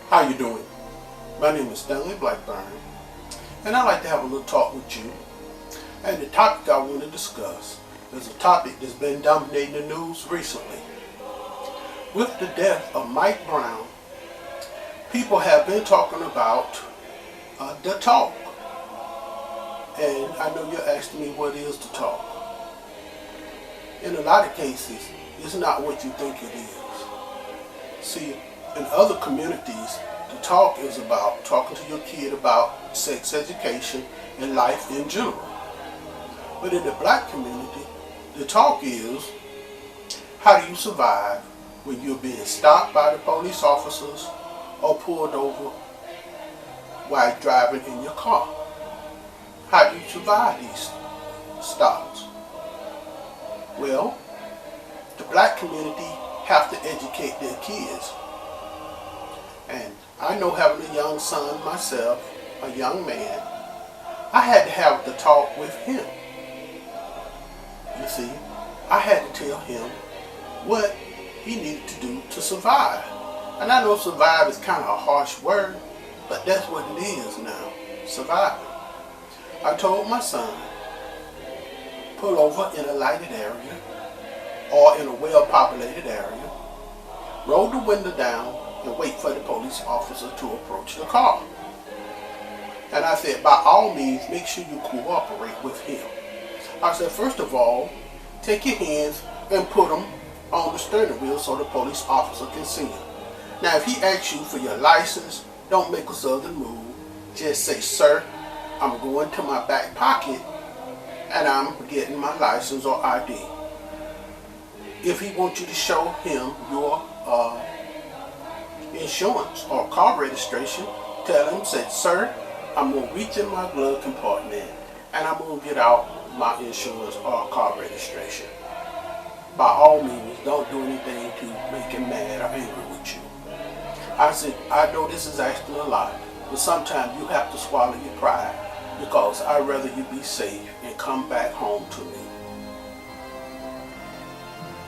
How you doing? My name is Stanley Blackburn, and I'd like to have a little talk with you. And the topic I want to discuss is a topic that's been dominating the news recently. With the death of Mike Brown, people have been talking about the talk. And I know you're asking me what is the talk. In a lot of cases, it's not what you think it is. See, in other communities, the talk is about talking to your kid about sex education and life in general. But in the black community, the talk is, how do you survive when you're being stopped by the police officers or pulled over while driving in your car? How do you survive these stops? Well, the black community have to educate their kids. And I know, having a young son myself, a young man, I had to have the talk with him. You see, I had to tell him what he needed to do to survive. And I know survive is kind of a harsh word, but that's what it is now, surviving. I told my son, pull over in a lighted area or in a well-populated area, roll the window down, and wait for the police officer to approach the car. And I said, by all means, make sure you cooperate with him. I said, first of all, take your hands and put them on the steering wheel so the police officer can see you. Now, if he asks you for your license, don't make a sudden move. Just say, sir, I'm going to my back pocket and I'm getting my license or ID. If he wants you to show him your insurance or car registration, tell him, say, sir, I'm going to reach in my glove compartment and I'm going to get out my insurance or car registration. By all means, don't do anything to make him mad or angry with you. I said, I know this is asking a lot, but sometimes you have to swallow your pride, because I'd rather you be safe and come back home to me.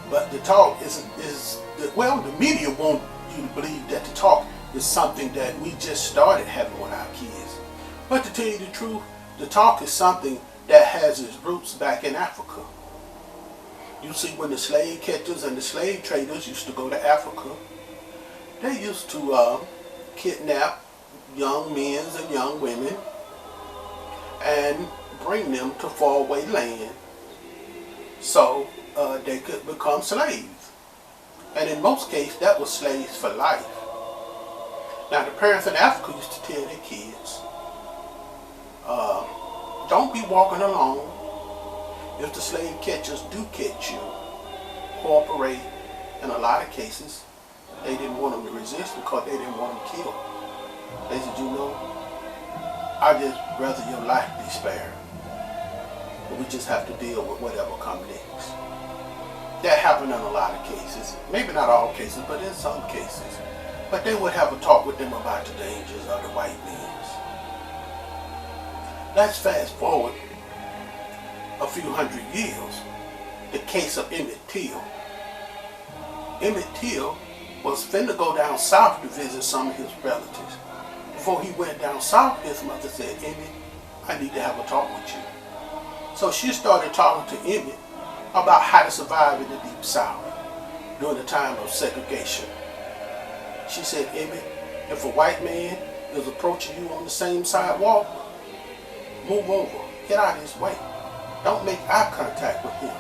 But the talk the media want you to believe that the talk is something that we just started having with our kids. But to tell you the truth, the talk is something that has its roots back in Africa. You see, when the slave catchers and the slave traders used to go to Africa, they used to kidnap young men and young women and bring them to faraway land so they could become slaves. And in most cases, that was slaves for life. Now, the parents in Africa used to tell their kids, don't be walking alone. If the slave catchers do catch you, cooperate. In a lot of cases, they didn't want them to resist because they didn't want them killed. They said, you know, I just rather your life be spared. But we just have to deal with whatever comes next. That happened in a lot of cases. Maybe not all cases, but in some cases. But they would have a talk with them about the dangers of the white men. Let's fast forward a few hundred years. The case of Emmett Till. Emmett Till was finna go down south to visit some of his relatives. Before he went down south, his mother said, Emmett, I need to have a talk with you. So she started talking to Emmett about how to survive in the deep south during the time of segregation. She said, Emmett, if a white man is approaching you on the same sidewalk, move over, get out of his way. Don't make eye contact with him.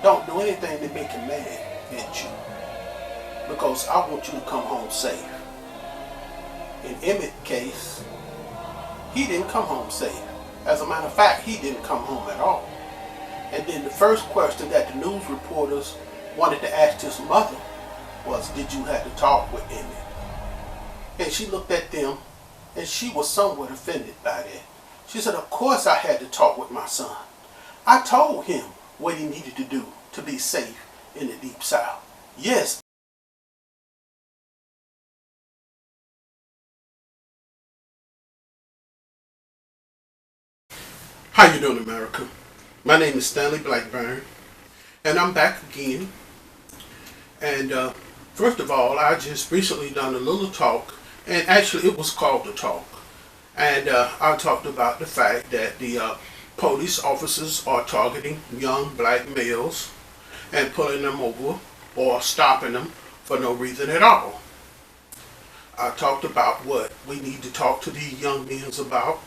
Don't do anything to make him mad at you, because I want you to come home safe. In Emmett's case, he didn't come home safe. As a matter of fact, he didn't come home at all. And then the first question that the news reporters wanted to ask his mother was, did you have to talk with Emmett? And she looked at them and she was somewhat offended by that. She said, of course I had to talk with my son. I told him what he needed to do to be safe in the deep south. Yes. How you doing, America? My name is Stanley Blackburn, and I'm back again. And first of all, I just recently done a little talk And actually it was called The Talk. And I talked about the fact that the police officers are targeting young black males and pulling them over or stopping them for no reason at all. I talked about what we need to talk to these young men about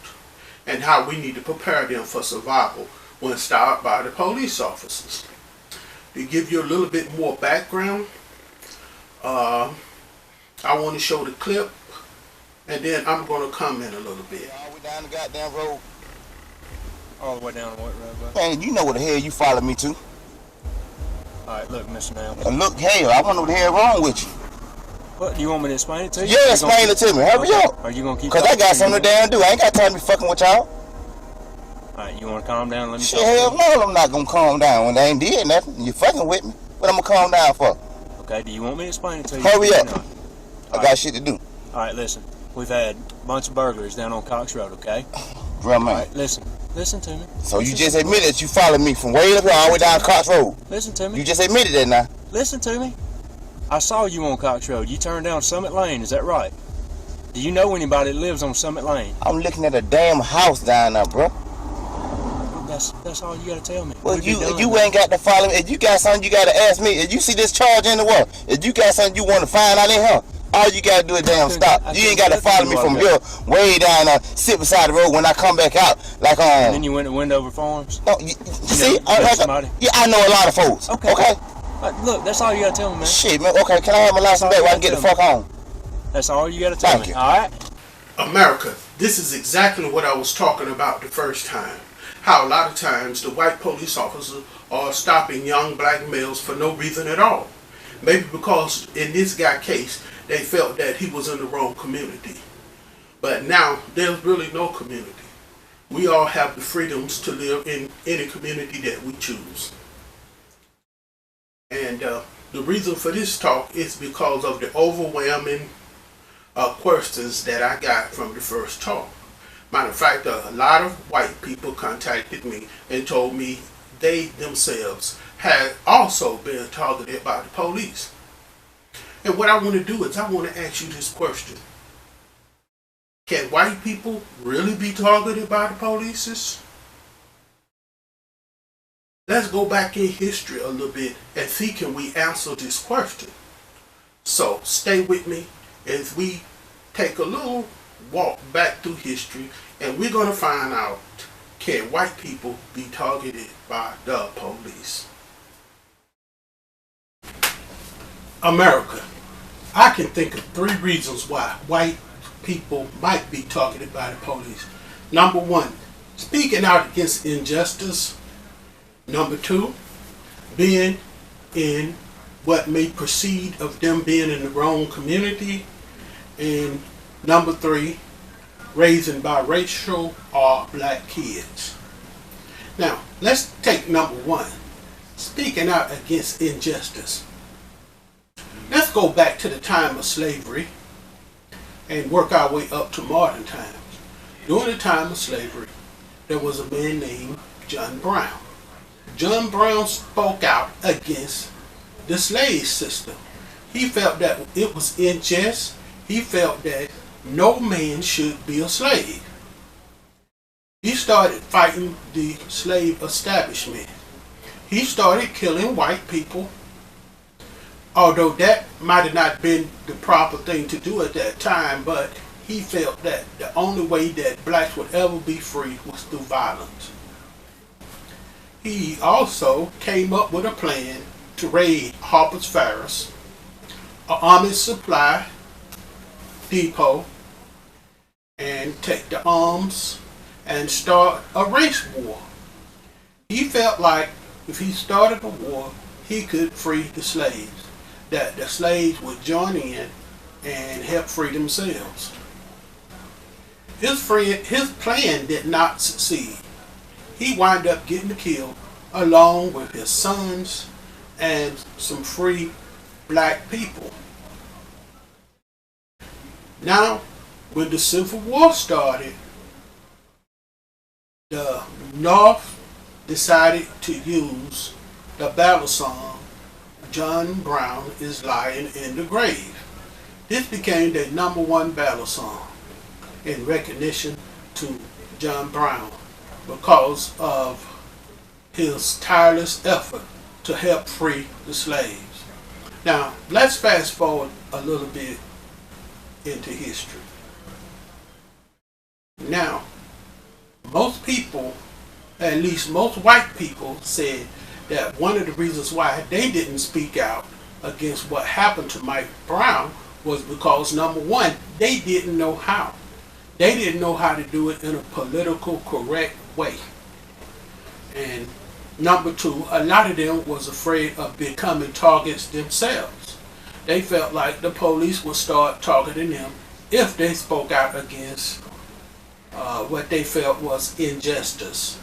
and how we need to prepare them for survival when stopped by the police officers. To give you a little bit more background, I want to show the clip, and then I'm going to comment a little bit. All the way down the goddamn road. All the way down what road, bud? Man, you know what the hell you follow me to. Alright, look, Mr. Nail. And look, hell, I wonder what the hell wrong with you. What, do you want me to explain it to you? Yeah, explain it to me. Hurry up. Are you going to keep Because I got something to damn do. I ain't got time to be fucking with y'all. Alright, you want to calm down and let me Shit, talk hell to you? no, I'm not going to calm down when they ain't did nothing. You fucking with me. What I'm going to calm down for? Okay, do you want me to explain it to you? Hurry up. No. I got shit to do. Alright, listen. We've had a bunch of burglaries down on Cox Road, okay? Bro, man. Alright, listen. Listen to me. So you just admitted that you followed me from way up here all the way down Cox Road. Listen to me. You just admitted that now. Listen to me. I saw you on Cox Road. You turned down Summit Lane, is that right? Do you know anybody that lives on Summit Lane? I'm looking at a damn house down there, bro. That's all you gotta tell me. Well, We'll be done, you man. ain't got to follow me. If you got something, you got to ask me. If you see this charge in the world, if you got something you want to find out in here, all you got to do is damn stop. You ain't got to follow me from here way down there, sit beside the road when I come back out. Like, And then you went to Wendover Farms? No, you see, somebody? yeah, I know a lot of folks. Okay. Okay? Look, that's all you gotta tell me, man. Shit, man. Okay, can I have my license back while I can get the fuck home? That's all you gotta tell Thank me. you. Alright? America, this is exactly what I was talking about the first time. How a lot of times the white police officers are stopping young black males for no reason at all. Maybe because in this guy case, they felt that he was in the wrong community. But now, there's really no community. We all have the freedoms to live in any community that we choose. And the reason for this talk is because of the overwhelming questions that I got from the first talk. Matter of fact, a lot of white people contacted me and told me they themselves had also been targeted by the police. And what I want to do is I want to ask you this question. Can white people really be targeted by the police? Let's go back in history a little bit and see can we answer this question. So stay with me as we take a little walk back through history, and we're going to find out, can white people be targeted by the police? America, I can think of 3 reasons why white people might be targeted by the police. Number 1, speaking out against injustice. Number 2, being in what may proceed of them being in the wrong community. And number 3, raising biracial or black kids. Now, let's take number 1, speaking out against injustice. Let's go back to the time of slavery and work our way up to modern times. During the time of slavery, there was a man named John Brown. John Brown spoke out against the slave system. He felt that it was unjust. He felt that no man should be a slave. He started fighting the slave establishment. He started killing white people, although that might have not been the proper thing to do at that time, but he felt that the only way that blacks would ever be free was through violence. He also came up with a plan to raid Harper's Ferry, an army supply depot, and take the arms and start a race war. He felt like if he started a war, he could free the slaves, that the slaves would join in and help free themselves. His plan did not succeed. He wound up getting killed along with his sons and some free black people. Now, when the Civil War started, the North decided to use the battle song, John Brown is Lying in the Grave. This became their #1 battle song in recognition to John Brown because of his tireless effort to help free the slaves. Now, let's fast forward a little bit into history. Now, most people, at least most white people, said that one of the reasons why they didn't speak out against what happened to Mike Brown was because, #1, they didn't know how. They didn't know how to do it in a political correct way. And #2, a lot of them was afraid of becoming targets themselves. They felt like the police would start targeting them if they spoke out against what they felt was injustice.